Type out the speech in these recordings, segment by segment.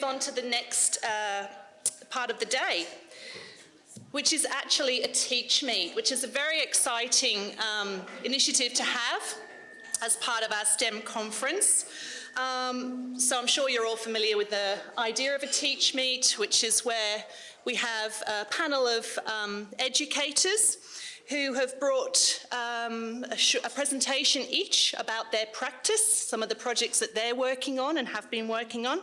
on to the next part of the day, which is actually a Teach Meet, which is a very exciting initiative to have as part of our STEM conference. So I'm sure you're all familiar with the idea of a Teach Meet, which is where we have a panel of educators who have brought a presentation each about their practice, some of the projects that they're working on and have been working on.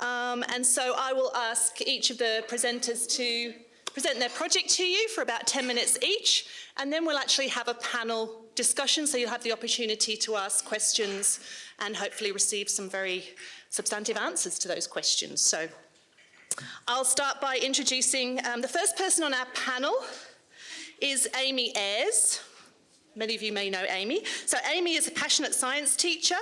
And so I will ask each of the presenters to present their project to you for about 10 minutes each, and then we'll actually have a panel discussion, so you'll have the opportunity to ask questions and hopefully receive some very substantive answers to those questions. So I'll start by introducing the first person on our panel is Amy Ayres. Many of you may know Amy. So Amy is a passionate science teacher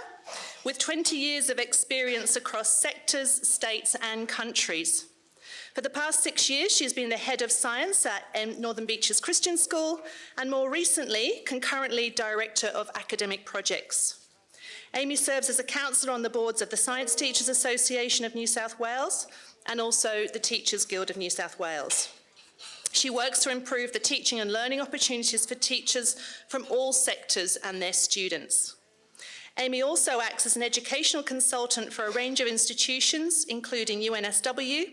with 20 years of experience across sectors, states and countries. For the past 6 years, she's been the head of science at Northern Beaches Christian School and more recently, concurrently director of academic projects. Amy serves as a counsellor on the boards of the Science Teachers Association of New South Wales and also the Teachers Guild of New South Wales. She works to improve the teaching and learning opportunities for teachers from all sectors and their students. Amy also acts as an educational consultant for a range of institutions, including UNSW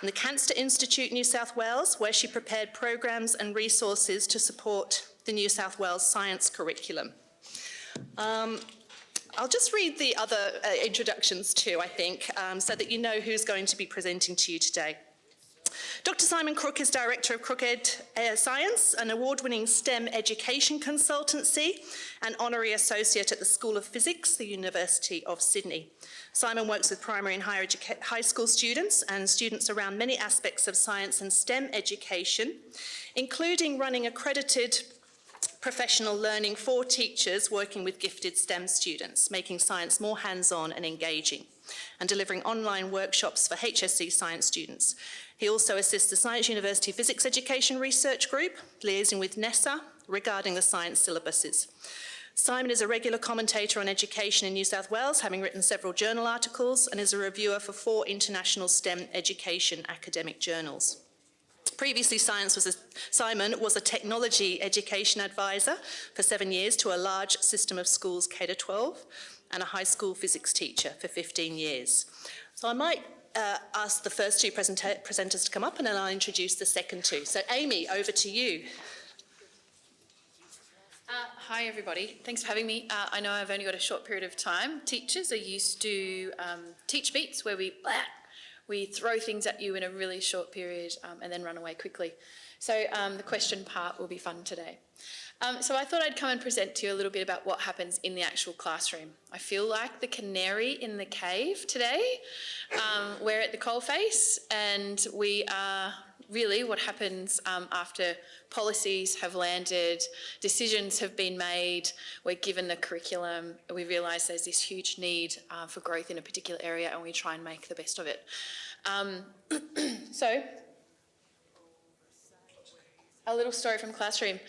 and the Cancer Institute New South Wales, where she prepared programs and resources to support the New South Wales science curriculum. I'll just read the other introductions too, I think, so that you know who's going to be presenting to you today. Dr. Simon Crook is Director of Crook Science, an award-winning STEM education consultancy and Honorary Associate at the School of Physics, the University of Sydney. Simon works with primary and high school students and students around many aspects of science and STEM education, including running accredited professional learning for teachers working with gifted STEM students, making science more hands-on and engaging, and delivering online workshops for HSC science students. He also assists the Science University Physics Education Research Group, liaising with NESA regarding the science syllabuses. Simon is a regular commentator on education in New South Wales, having written several journal articles, and is a reviewer for 4 international STEM education academic journals. Previously, Simon was a technology education advisor for 7 years to a large system of schools K-12 and a high school physics teacher for 15 years. So I might ask the first 2 presenters to come up and then I'll introduce the second 2. So Amy, over to you. Hi everybody, thanks for having me. I know I've only got a short period of time. Teachers are used to teach meets where we throw things at you in a really short period and then run away quickly. So the question part will be fun today. So I thought I'd come and present to you a little bit about what happens in the actual classroom. I feel like the canary in the cave today. We're at the coalface and we are really what happens after policies have landed, decisions have been made, we're given the curriculum, we realise there's this huge need for growth in a particular area and we try and make the best of it. So, a little story from classroom.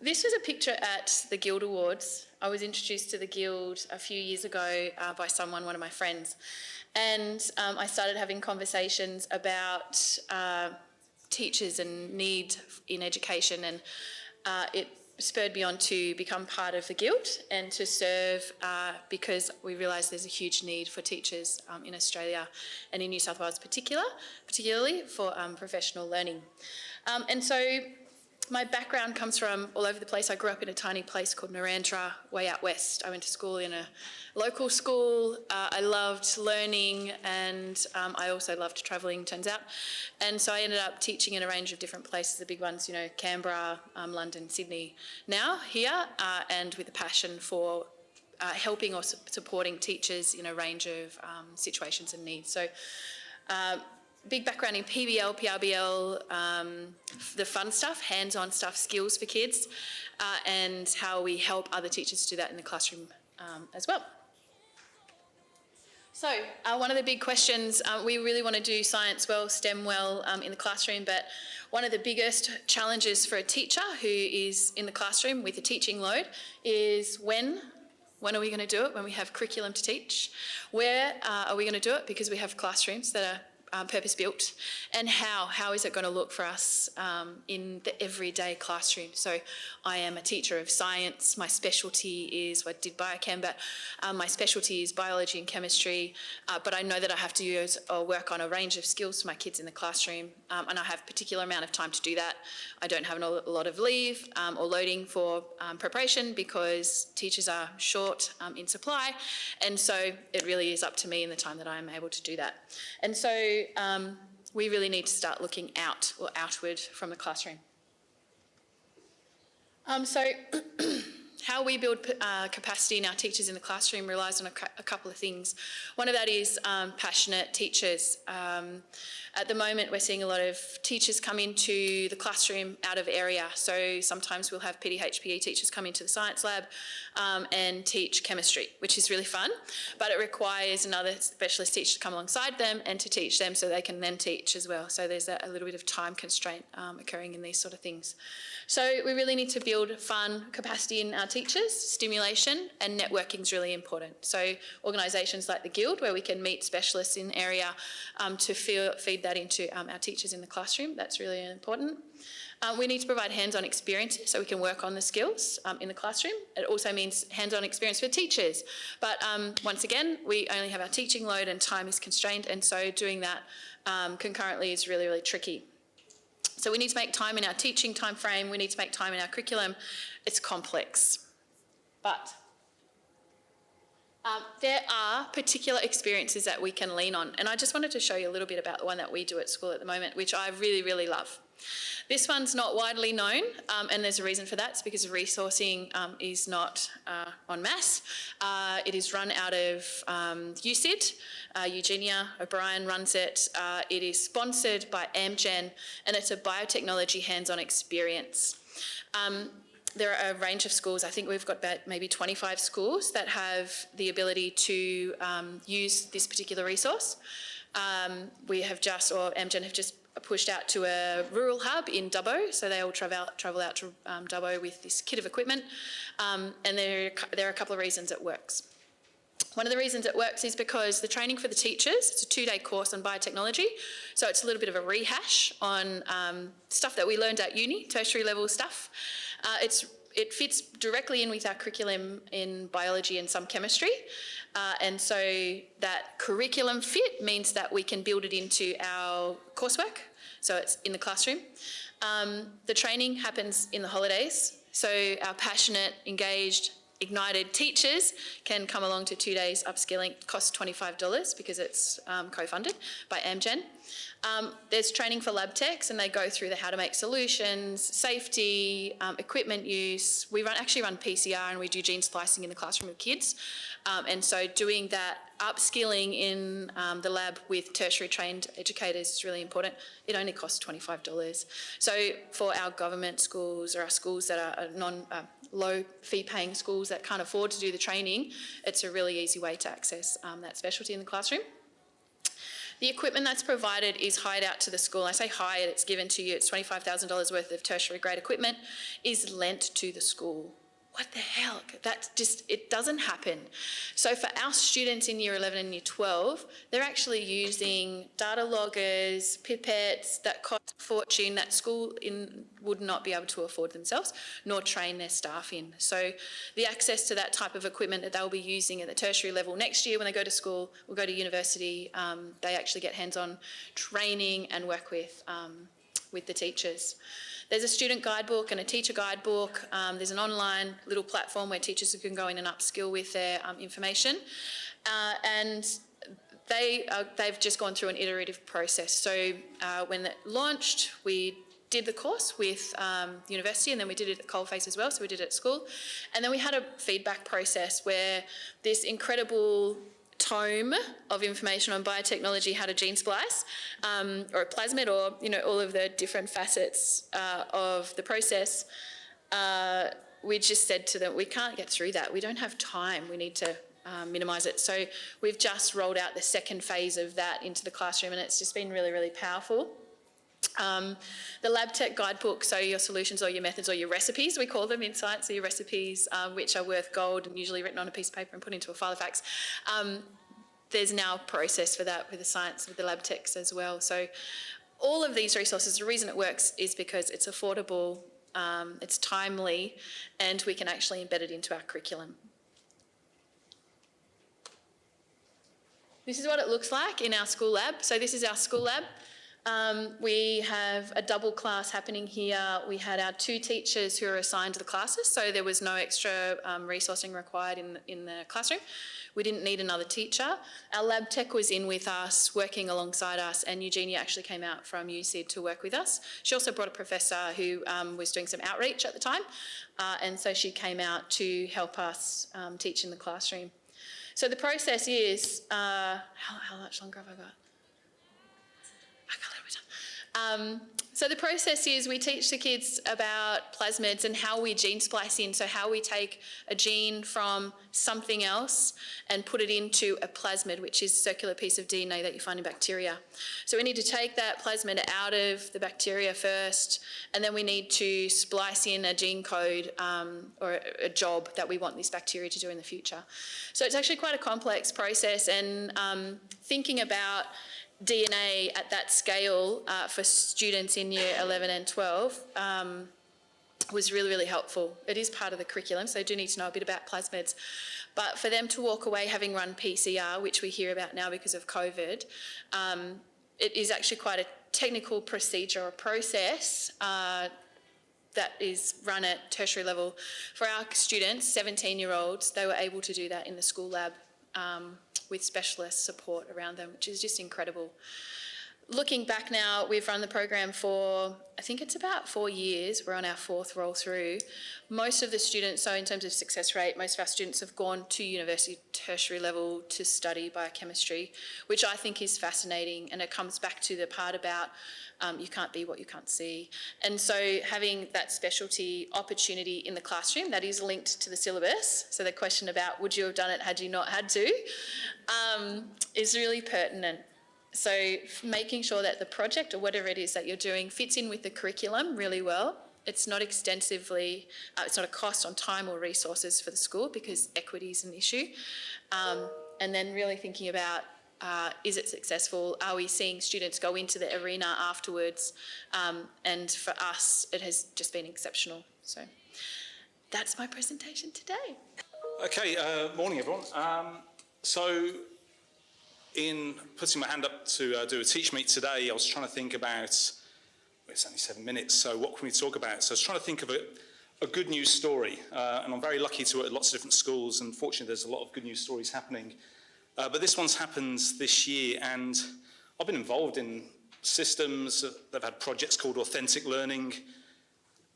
This was a picture at the Guild Awards. I was introduced to the Guild a few years ago by one of my friends. And I started having conversations about teachers and need in education, and it spurred me on to become part of the Guild and to serve because we realise there's a huge need for teachers in Australia and in New South Wales particularly for professional learning. And so my background comes from all over the place. I grew up in a tiny place called Narrandera, way out west. I went to school in a local school. I loved learning and I also loved travelling, turns out. And so I ended up teaching in a range of different places, the big ones, you know, Canberra, London, Sydney, now here, and with a passion for helping or supporting teachers in a range of situations and needs. So big background in PBL, PRBL, the fun stuff, hands-on stuff, skills for kids, and how we help other teachers do that in the classroom as well. So one of the big questions, we really want to do science well, STEM well in the classroom, but one of the biggest challenges for a teacher who is in the classroom with a teaching load is when When are we going to do it? When we have curriculum to teach. Where are we going to do it? Because we have classrooms that are purpose-built. And how is it going to look for us in the everyday classroom? So I am a teacher of science. My specialty is, I did biochem, but my specialty is biology and chemistry. But I know that I have to use or work on a range of skills for my kids in the classroom, and I have a particular amount of time to do that. I don't have a lot of leave or loading for preparation because teachers are short in supply, and so it really is up to me in the time that I am able to do that. And so we really need to start looking out or outward from the classroom. So how we build capacity in our teachers in the classroom relies on a couple of things. One of that is passionate teachers. At the moment, we're seeing a lot of teachers come into the classroom out of area. So sometimes we'll have PE teachers come into the science lab and teach chemistry, which is really fun. But it requires another specialist teacher to come alongside them and to teach them so they can then teach as well. So there's a little bit of time constraint occurring in these sort of things. So we really need to build fun capacity in our teachers, stimulation, and networking is really important. So organisations like the Guild, where we can meet specialists in area to feed that into our teachers in the classroom, that's really important. We need to provide hands-on experience so we can work on the skills in the classroom. It also means hands-on experience for teachers. But once again, we only have our teaching load and time is constrained, and so doing that concurrently is really, really tricky. So we need to make time in our teaching time frame, we need to make time in our curriculum. It's complex. But there are particular experiences that we can lean on, and I just wanted to show you a little bit about the one that we do at school at the moment, which I really, really love. This one's not widely known, and there's a reason for that. It's because resourcing is not en masse. It is run out of UCID. Eugenia O'Brien runs it. It is sponsored by Amgen, and it's a biotechnology hands-on experience. There are a range of schools. I think we've got about maybe 25 schools that have the ability to use this particular resource. Amgen have just pushed out to a rural hub in Dubbo, so they all travel out to Dubbo with this kit of equipment, and there are a couple of reasons it works. One of the reasons it works is because the training for the teachers, it's a 2-day course on biotechnology, so it's a little bit of a rehash on stuff that we learned at uni, tertiary level stuff. It fits directly in with our curriculum in biology and some chemistry, and so that curriculum fit means that we can build it into our coursework, so it's in the classroom. The training happens in the holidays, so our passionate, engaged, ignited teachers can come along to 2 days upskilling. It costs $25 because it's co-funded by Amgen. There's training for lab techs, and they go through the how to make solutions, safety, equipment use. We actually run PCR, and we do gene splicing in the classroom with kids. And so doing that upskilling in the lab with tertiary trained educators is really important. It only costs $25. So for our government schools or our schools that are low fee paying schools that can't afford to do the training, it's a really easy way to access that specialty in the classroom. The equipment that's provided is hired out to the school. I say hired, it's given to you. It's $25,000 worth of tertiary grade equipment is lent to the school. What the hell? It doesn't happen. So for our students in year 11 and year 12, they're actually using data loggers, pipettes that cost a fortune that school would not be able to afford themselves, nor train their staff in. So the access to that type of equipment that they'll be using at the tertiary level next year when they go to school or go to university, they actually get hands-on training and work with the teachers. There's a student guidebook and a teacher guidebook. There's an online little platform where teachers can go in and upskill with their information. And they've just gone through an iterative process. So when it launched, we did the course with university, and then we did it at Coalface as well, so we did it at school. And then we had a feedback process where this incredible tome of information on biotechnology, how to gene splice, or a plasmid, or all of the different facets of the process. We just said to them, we can't get through that. We don't have time. We need to minimise it. So we've just rolled out the second phase of that into the classroom, and it's just been really, really powerful. The lab tech guidebook, so your solutions or your methods or your recipes, we call them in science, so your recipes, which are worth gold and usually written on a piece of paper and put into a file of facts. There's now a process for that with the science, with the lab techs as well. So all of these resources, the reason it works is because it's affordable, it's timely, and we can actually embed it into our curriculum. This is what it looks like in our school lab. So this is our school lab. We have a double class happening here. We had our 2 teachers who are assigned to the classes, so there was no extra resourcing required in the classroom. We didn't need another teacher. Our lab tech was in with us, working alongside us, and Eugenia actually came out from UCID to work with us. She also brought a professor who was doing some outreach at the time, and so she came out to help us teach in the classroom. So the process is, how much longer have I got? I got a little bit of time. So the process is we teach the kids about plasmids and how we gene splice in, so how we take a gene from something else and put it into a plasmid, which is a circular piece of DNA that you find in bacteria. So we need to take that plasmid out of the bacteria first, and then we need to splice in a gene code or a job that we want this bacteria to do in the future. So it's actually quite a complex process, and thinking about DNA at that scale for students in year 11 and 12 was really, really helpful. It is part of the curriculum, so they do need to know a bit about plasmids. But for them to walk away having run PCR, which we hear about now because of COVID, it is actually quite a technical procedure or process that is run at tertiary level. For our students, 17-year-olds, they were able to do that in the school lab with specialist support around them, which is just incredible. Looking back now, we've run the program for, I think it's about 4 years. We're on our 4th roll through. Most of the students, so in terms of success rate, most of our students have gone to university tertiary level to study biochemistry, which I think is fascinating, and it comes back to the part about you can't be what you can't see. And so having that specialty opportunity in the classroom that is linked to the syllabus, so the question about would you have done it had you not had to, is really pertinent. So making sure that the project or whatever it is that you're doing fits in with the curriculum really well. It's not extensively, it's not a cost on time or resources for the school because equity is an issue. And then really thinking about is it successful? Are we seeing students go into the arena afterwards? And for us, it has just been exceptional. So that's my presentation today. Okay, morning everyone. So in putting my hand up to do a teach meet today, I was trying to think about, well, it's only 7 minutes, so what can we talk about? So I was trying to think of a good news story, and I'm very lucky to work at lots of different schools, and fortunately there's a lot of good news stories happening. But this one's happened this year, and I've been involved in systems that have had projects called authentic learning,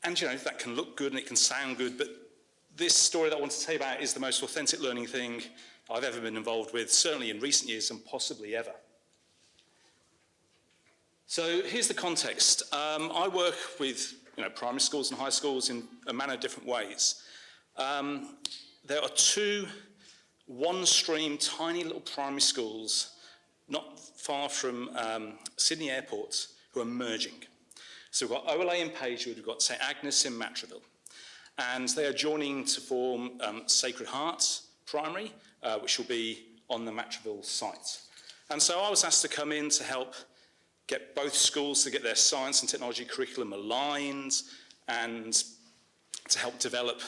and you know, that can look good and it can sound good, but this story that I want to tell you about is the most authentic learning thing I've ever been involved with, certainly in recent years and possibly ever. So here's the context. I work with primary schools and high schools in a manner of different ways. There are 2 one-stream tiny little primary schools not far from Sydney Airport who are merging. So we've got OLA in Pagewood, we've got St Agnes in Matraville, and they are joining to form Sacred Heart Primary, which will be on the Matraville site. And so I was asked to come in to help get both schools to get their science and technology curriculum aligned and to help develop,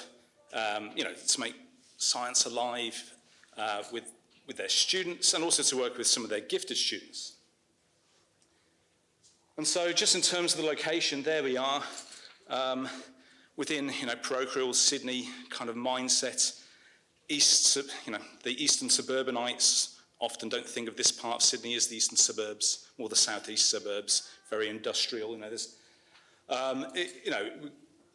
to make science alive with their students, and also to work with some of their gifted students. And so just in terms of the location, there we are, within parochial Sydney kind of mindset. The eastern suburbanites often don't think of this part of Sydney as the eastern suburbs, more the southeast suburbs, very industrial. There's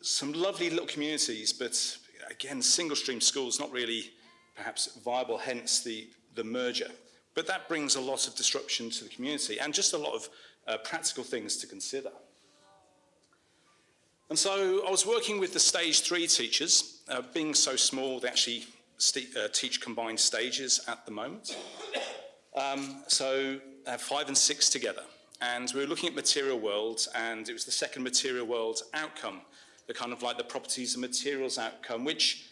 some lovely little communities, but again, single stream schools not really perhaps viable, hence the merger. But that brings a lot of disruption to the community and just a lot of practical things to consider. And so I was working with the stage 3 teachers. Being so small, they actually teach combined stages at the moment. So 5 and 6 together. and we were looking at material world, and it was the second material world outcome, the kind of like the properties of materials outcome, which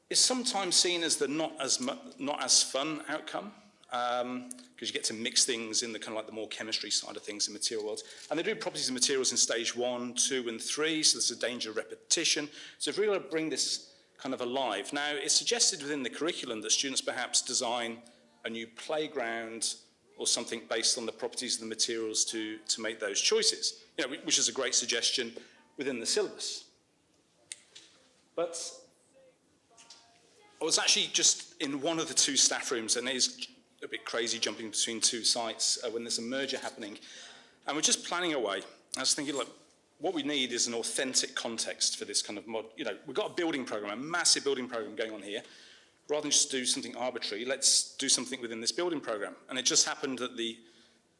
is sometimes seen as the not as fun outcome, because you get to mix things in the kind of like the more chemistry side of things in material world. And they do properties of materials in stage 1, 2, and 3, so there's a danger of repetition. So if we're going to bring this kind of alive. Now, it's suggested within the curriculum that students perhaps design a new playground or something based on the properties of the materials to make those choices, which is a great suggestion within the syllabus. But I was actually just in one of the 2 staff rooms, and it is a bit crazy jumping between 2 sites when there's a merger happening. And we're just planning away. I was thinking, look, what we need is an authentic context for this kind of we've got a building program, a massive building program going on here. Rather than just do something arbitrary, let's do something within this building program. And it just happened that the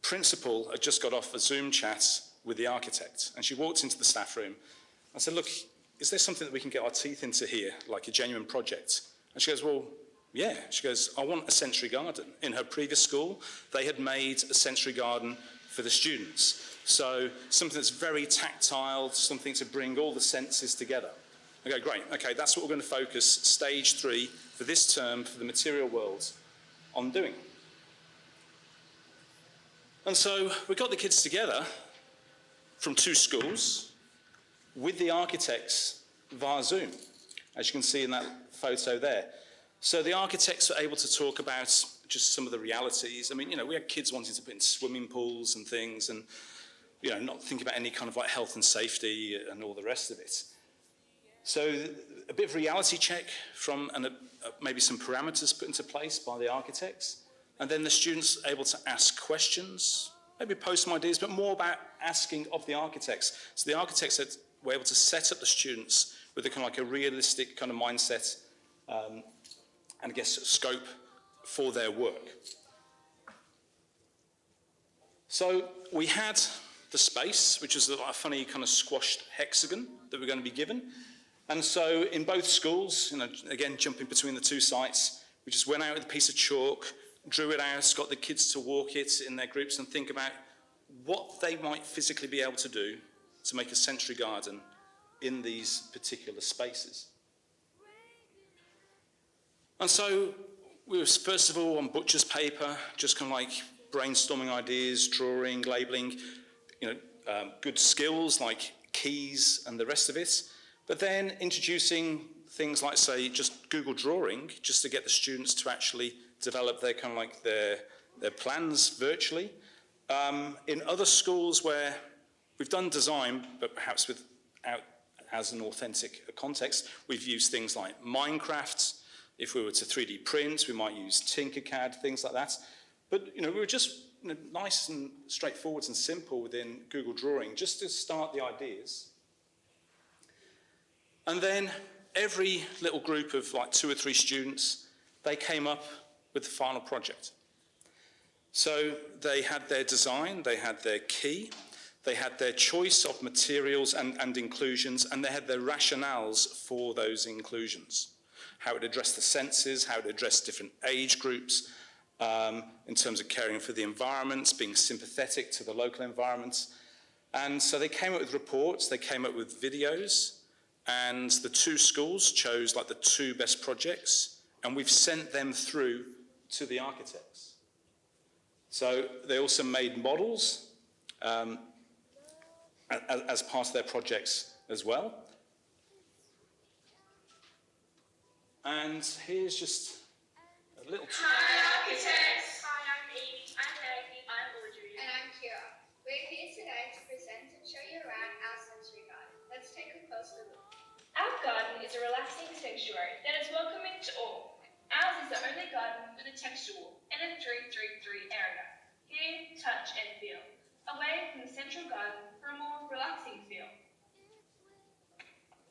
principal had just got off a Zoom chat with the architect, and she walked into the staff room. I said, look, is there something that we can get our teeth into here, like a genuine project? And she goes, well, yeah. She goes, I want a sensory garden. In her previous school, they had made a sensory garden for the students. So something that's very tactile, something to bring all the senses together. Okay, great. Okay, that's what we're going to focus stage 3 for this term for the material world on doing. And so we got the kids together from 2 schools with the architects via Zoom, as you can see in that photo there. So the architects were able to talk about just some of the realities. I mean, we had kids wanting to put in swimming pools and things, and not think about any kind of like health and safety and all the rest of it. So a bit of reality check from, and maybe some parameters put into place by the architects. And then the students able to ask questions, maybe post some ideas, but more about asking of the architects. So the architects were able to set up the students with a kind of like a realistic kind of mindset and I guess scope for their work. So we had the space, which is a funny kind of squashed hexagon that we're going to be given. And so in both schools, again, jumping between the 2 sites, we just went out with a piece of chalk, drew it out, got the kids to walk it in their groups and think about what they might physically be able to do to make a sensory garden in these particular spaces. And so we were first of all on butcher's paper, just kind of like brainstorming ideas, drawing, labelling, good skills like keys and the rest of it. But then introducing things like, say, just Google Drawing, just to get the students to actually develop their kind of like their plans virtually. In other schools where we've done design, but perhaps without as an authentic context, we've used things like Minecraft. If we were to 3D print, we might use Tinkercad, things like that. But we were just nice and straightforward and simple within Google Drawing, just to start the ideas. And then every little group of like 2 or 3 students, they came up with the final project. So they had their design, they had their key, they had their choice of materials and inclusions, and they had their rationales for those inclusions. How it addressed the senses, how it addressed different age groups, in terms of caring for the environment, being sympathetic to the local environment. And so they came up with reports, they came up with videos, and the 2 schools chose like the 2 best projects, and we've sent them through to the architects. So they also made models as part of their projects as well. And here's just a little... Hi, architects! Hi, I'm Evie. I'm Maggie. I'm Audrey. And I'm Kira. We're here today to present and show you around our sensory garden. Let's take a closer look. Our garden is a relaxing sanctuary that is welcoming to all. Ours is the only garden with a texture wall and a 3-3-3 area. Hear, touch and feel. Away from the central garden for a more relaxing feel.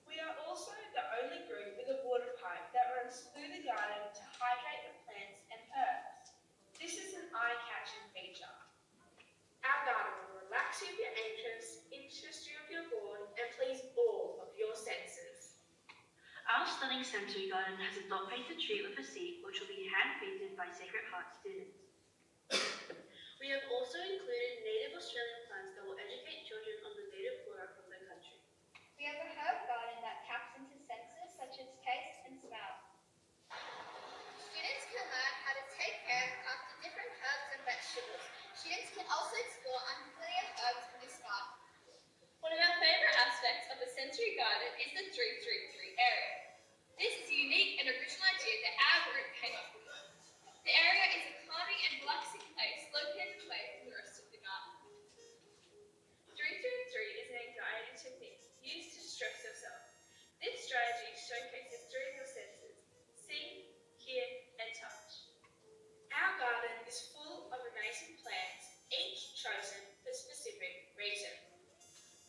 We are also the only group with a water pipe that runs through the garden to hydrate the plants and herbs. This is an eye-catching feature. Our garden will relax you with your entrance, interest you with your board, and please all of your senses. Our stunning sensory garden has a dog-painted tree with a seat which will be hand-painted by Sacred Heart students. We have also included sensory garden is the 333 area. This is a unique and original idea that our group came up with. The area is a calming and relaxing place located away from the rest of the garden. 333 is an anxiety technique used to distress yourself. This strategy showcases through your senses: see, hear, and touch. Our garden is full of amazing plants, each chosen for a specific reason.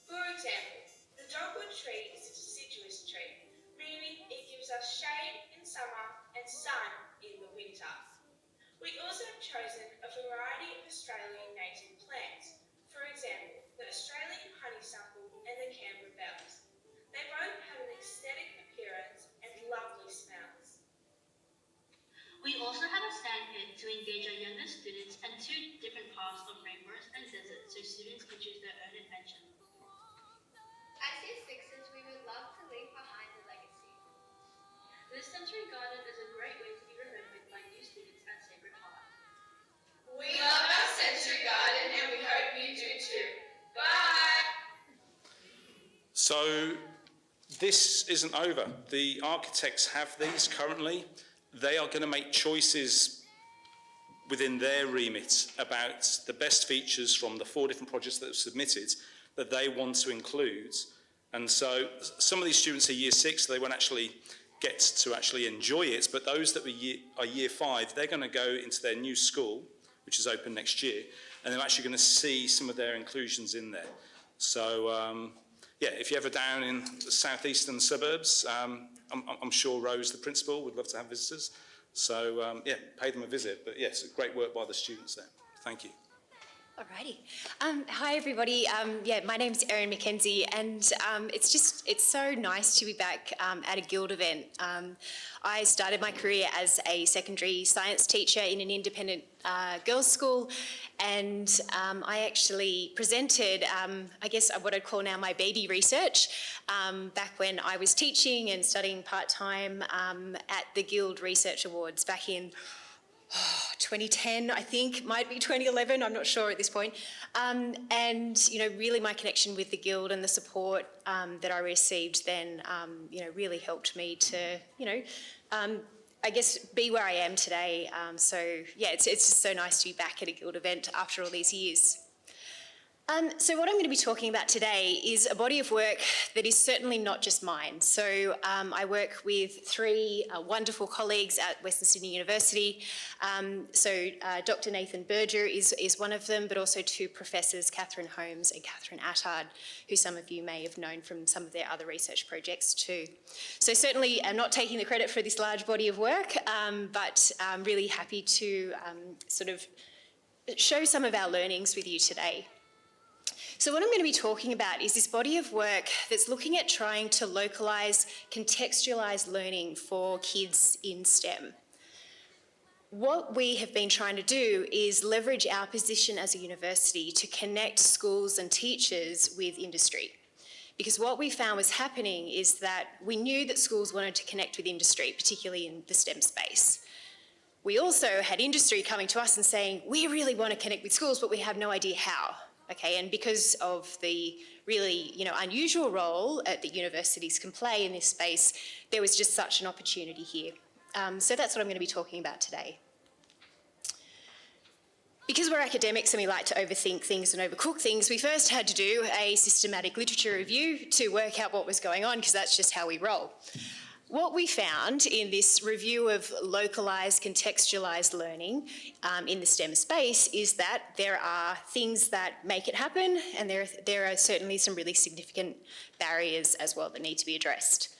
For example, the dogwood tree is a deciduous tree, meaning it gives us shade in summer and sun in the winter. We also have chosen a variety of Australian native plants, for example, the Australian honeysuckle and the Canberra bells. They both have an aesthetic appearance and lovely smells. We also have a sand pit to engage our younger students and 2 different paths of rainforest and desert so students can choose their own adventure. As year sixes, we would love to leave behind a legacy. This sensory garden is a great way to be remembered by new students at Sacred Heart. We love our sensory garden and we hope you do too. Bye! So this isn't over. The architects have these currently. They are going to make choices within their remit about the best features from the 4 different projects that have submitted that they want to include. And so some of these students are year 6, so they won't actually get to actually enjoy it, but those that are year 5, they're going to go into their new school, which is open next year, and they're actually going to see some of their inclusions in there. So yeah, if you're ever down in the southeastern suburbs, I'm sure Rose, the principal, would love to have visitors. So yeah, pay them a visit. But yes, great work by the students there. Thank you. Alrighty. Hi everybody. Yeah, my name's Erin, Mackenzie, and it's so nice to be back at a Guild event. I started my career as a secondary science teacher in an independent girls' school, and I actually presented, I guess what I'd call now my baby research, back when I was teaching and studying part-time at the Guild Research Awards back in 2010, I think, might be 2011, I'm not sure at this point. And, you know, really my connection with the Guild and the support that I received then, you know, really helped me to, you know, I guess be where I am today. So, yeah, it's just so nice to be back at a Guild event after all these years. So what I'm going to be talking about today is a body of work that is certainly not just mine. So I work with 3 wonderful colleagues at Western Sydney University. Dr. Nathan Berger is one of them, but also 2 professors, Catherine Holmes and Catherine Attard, who some of you may have known from some of their other research projects too. So certainly I'm not taking the credit for this large body of work, but I'm really happy to sort of show some of our learnings with you today. So what I'm going to be talking about is this body of work that's looking at trying to localise, contextualise learning for kids in STEM. What we have been trying to do is leverage our position as a university to connect schools and teachers with industry. Because what we found was happening is that we knew that schools wanted to connect with industry, particularly in the STEM space. We also had industry coming to us and saying, we really want to connect with schools, but we have no idea how. Okay, and because of the really, you know, unusual role that universities can play in this space, there was just such an opportunity here. So that's what I'm going to be talking about today. Because we're academics and we like to overthink things and overcook things, we first had to do a systematic literature review to work out what was going on, because that's just how we roll. What we found in this review of localised, contextualised learning in the STEM space is that there are things that make it happen, and there are certainly some really significant barriers as well that need to be addressed.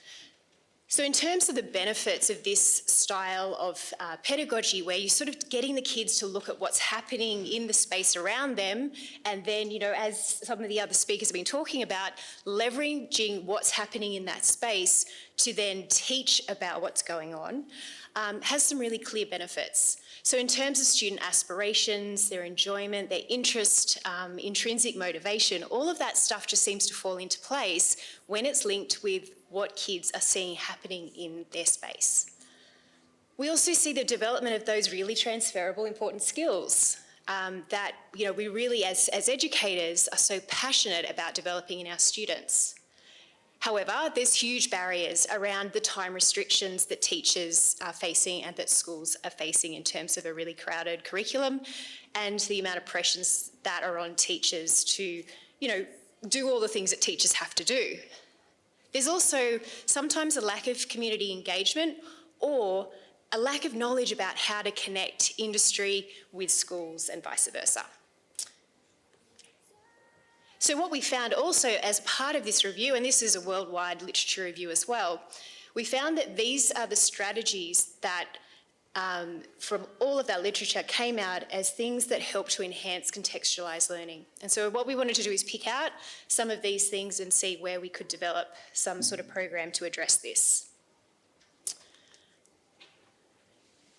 So in terms of the benefits of this style of pedagogy, where you're sort of getting the kids to look at what's happening in the space around them, and then, you know, as some of the other speakers have been talking about, leveraging what's happening in that space to then teach about what's going on, has some really clear benefits. So in terms of student aspirations, their enjoyment, their interest, intrinsic motivation, all of that stuff just seems to fall into place when it's linked with what kids are seeing happening in their space. We also see the development of those really transferable, important skills that, you know, we really, as educators, are so passionate about developing in our students. However, there's huge barriers around the time restrictions that teachers are facing and that schools are facing in terms of a really crowded curriculum and the amount of pressures that are on teachers to, do all the things that teachers have to do. There's also sometimes a lack of community engagement or a lack of knowledge about how to connect industry with schools and vice versa. So what we found also as part of this review, and this is a worldwide literature review as well, we found that these are the strategies that from all of that literature came out as things that help to enhance contextualised learning. And so what we wanted to do is pick out some of these things and see where we could develop some sort of program to address this.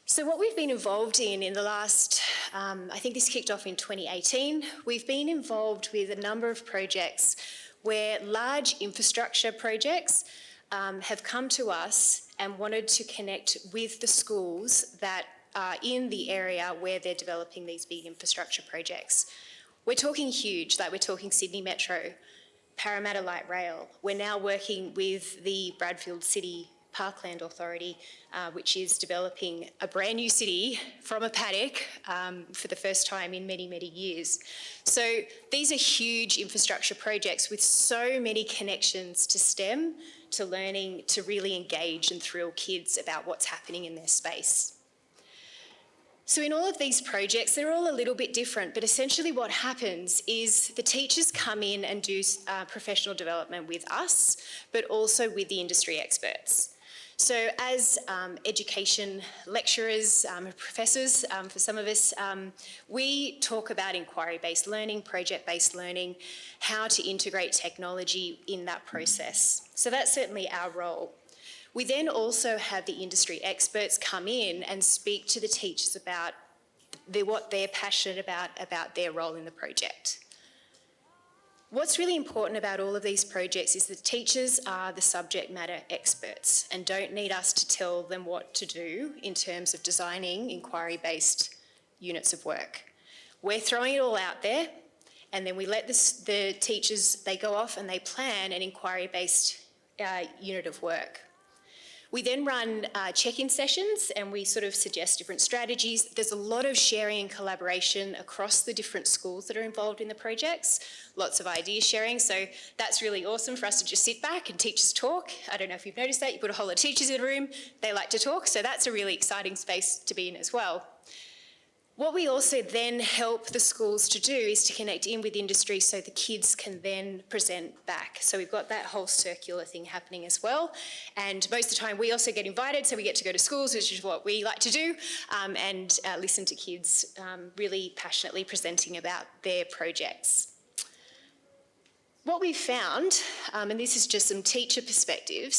So what we've been involved in the last, I think this kicked off in 2018, we've been involved with a number of projects where large infrastructure projects have come to us and wanted to connect with the schools that are in the area where they're developing these big infrastructure projects. We're talking huge, like we're talking Sydney Metro, Parramatta Light Rail. We're now working with the Bradfield City Parkland Authority, which is developing a brand new city from a paddock for the first time in many, many years. So these are huge infrastructure projects with so many connections to STEM, to learning, to really engage and thrill kids about what's happening in their space. So in all of these projects, they're all a little bit different, but essentially what happens is the teachers come in and do professional development with us, but also with the industry experts. So as education lecturers, professors, for some of us, we talk about inquiry-based learning, project-based learning, how to integrate technology in that process. So that's certainly our role. We then also have the industry experts come in and speak to the teachers about what they're passionate about their role in the project. What's really important about all of these projects is that teachers are the subject matter experts and don't need us to tell them what to do in terms of designing inquiry-based units of work. We're throwing it all out there, and then we let the teachers, they go off and they plan an inquiry-based unit of work. We then run check-in sessions and we sort of suggest different strategies. There's a lot of sharing and collaboration across the different schools that are involved in the projects, lots of idea sharing. So that's really awesome for us to just sit back and teachers talk. I don't know if you've noticed that, you put a whole lot of teachers in a room, they like to talk. So that's a really exciting space to be in as well. What we also then help the schools to do is to connect in with industry so the kids can then present back. So we've got that whole circular thing happening as well. And most of the time we also get invited, so we get to go to schools, which is what we like to do, and listen to kids really passionately presenting about their projects. What we've found, and this is just some teacher perspectives,